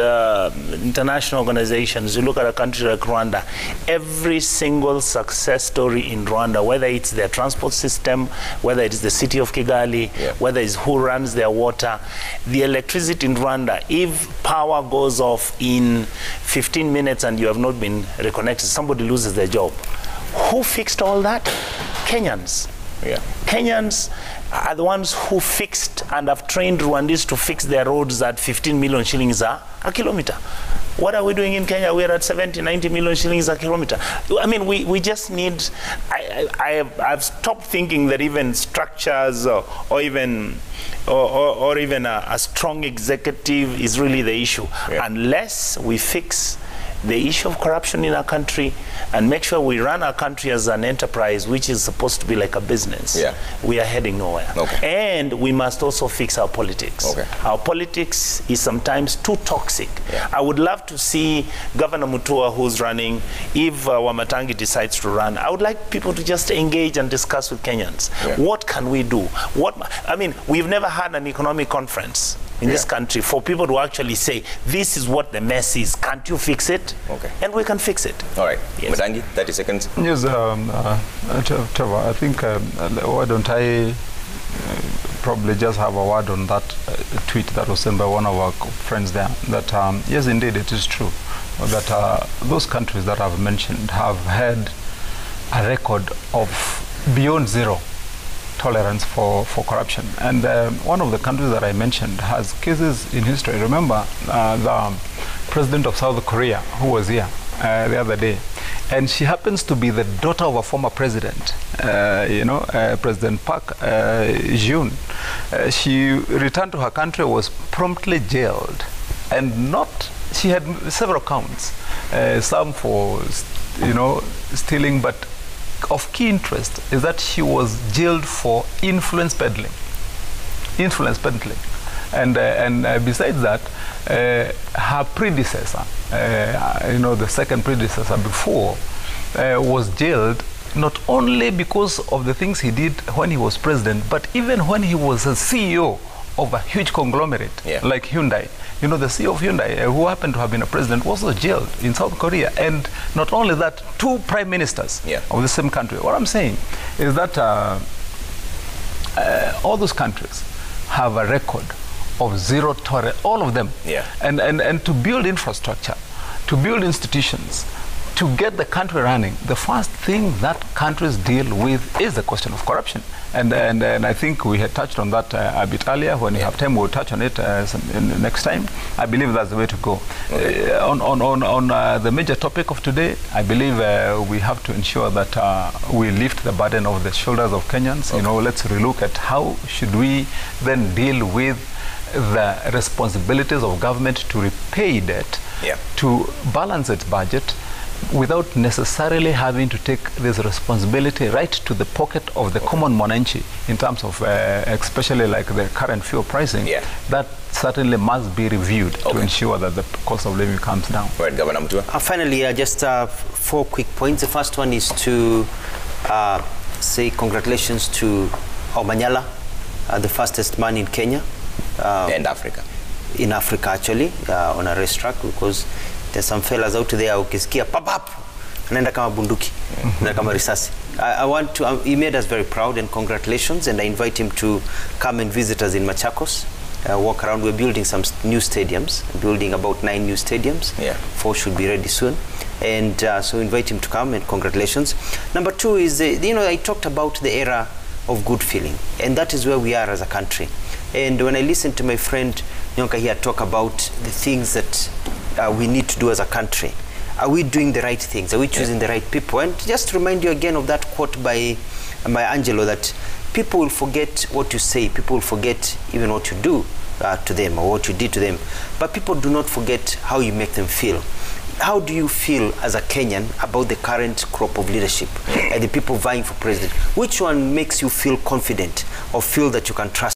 international organizations, you look at a country like Rwanda, every single success story in Rwanda, whether it's their transport system, whether it's the city of Kigali, whether it's who runs their water, the electricity in Rwanda, if power goes off in 15 minutes and you have not been reconnected, somebody loses their job. Who fixed all that? Kenyans. Kenyans are the ones who fixed and have trained Rwandese to fix their roads at 15 million shillings a kilometer. What are we doing in Kenya? We're at 70, 90 million shillings a kilometer. I mean, we just need, I've stopped thinking that even structures or even a strong executive is really the issue. Unless we fix the issue of corruption in our country and make sure we run our country as an enterprise, which is supposed to be like a business, we are heading nowhere. And we must also fix our politics. Our politics is sometimes too toxic. I would love to see Governor Mutua, who's running, if Wamatangi decides to run, I would like people to just engage and discuss with Kenyans. What can we do? I mean, we've never had an economic conference in this country for people to actually say, this is what the mess is. Can't you fix it? Okay. And we can fix it. All right. Yes. Matangi, 30 seconds. Yes, Trevor, I think, why don't I probably just have a word on that tweet that was sent by one of our friends there, that yes, indeed, it is true that those countries that I've mentioned have had a record of beyond zero tolerance for corruption. And one of the countries that I mentioned has cases in history. Remember the president of South Korea, who was here the other day, and she happens to be the daughter of a former president, President Park Jun. She returned to her country, was promptly jailed, and she had several counts, some for stealing, but of key interest is that she was jailed for influence peddling. And besides that, her predecessor, the second predecessor before, was jailed not only because of the things he did when he was president, but even when he was a CEO of a huge conglomerate like Hyundai. The CEO of Hyundai, who happened to have been a president, was also jailed in South Korea. And not only that, 2 prime ministers of the same country. What I'm saying is that all those countries have a record of zero tolerance, all of them. And to build infrastructure, to build institutions, to get the country running, the first thing that countries deal with is the question of corruption. And I think we had touched on that a bit earlier. When we have time, we'll touch on it next time. I believe that's the way to go. On the major topic of today, I believe we have to ensure that we lift the burden off the shoulders of Kenyans. Let's relook at how should we then deal with the responsibilities of government to repay debt, to balance its budget, without necessarily having to take this responsibility right to the pocket of the common mwananchi in terms of especially like the current fuel pricing. That certainly must be reviewed to ensure that the cost of living comes down. Right, Governor Mutua. Finally, just 4 quick points. The first one is to say congratulations to Omanyala, the fastest man in Kenya. And Africa. In Africa, actually, on a racetrack, because there's some fellas out there ukisikia pap anaenda kama bunduki na kama risasi. I want to he made us very proud, and congratulations, and I invite him to come and visit us in Machakos, walk around. We're building some new stadiums, building about 9 new stadiums. 4 should be ready soon, and so invite him to come, and congratulations. Number 2 is I talked about the era of good feeling, and that is where we are as a country. And when I listen to my friend Nyonka here talk about the things that we need to do as a country, are we doing the right things? Are we choosing the right people? And just to remind you again of that quote by Angelo, that people will forget what you say, people will forget even what you do to them or what you did to them, but people do not forget how you make them feel. How do you feel as a Kenyan about the current crop of leadership and the people vying for president? Which one makes you feel confident or feel that you can trust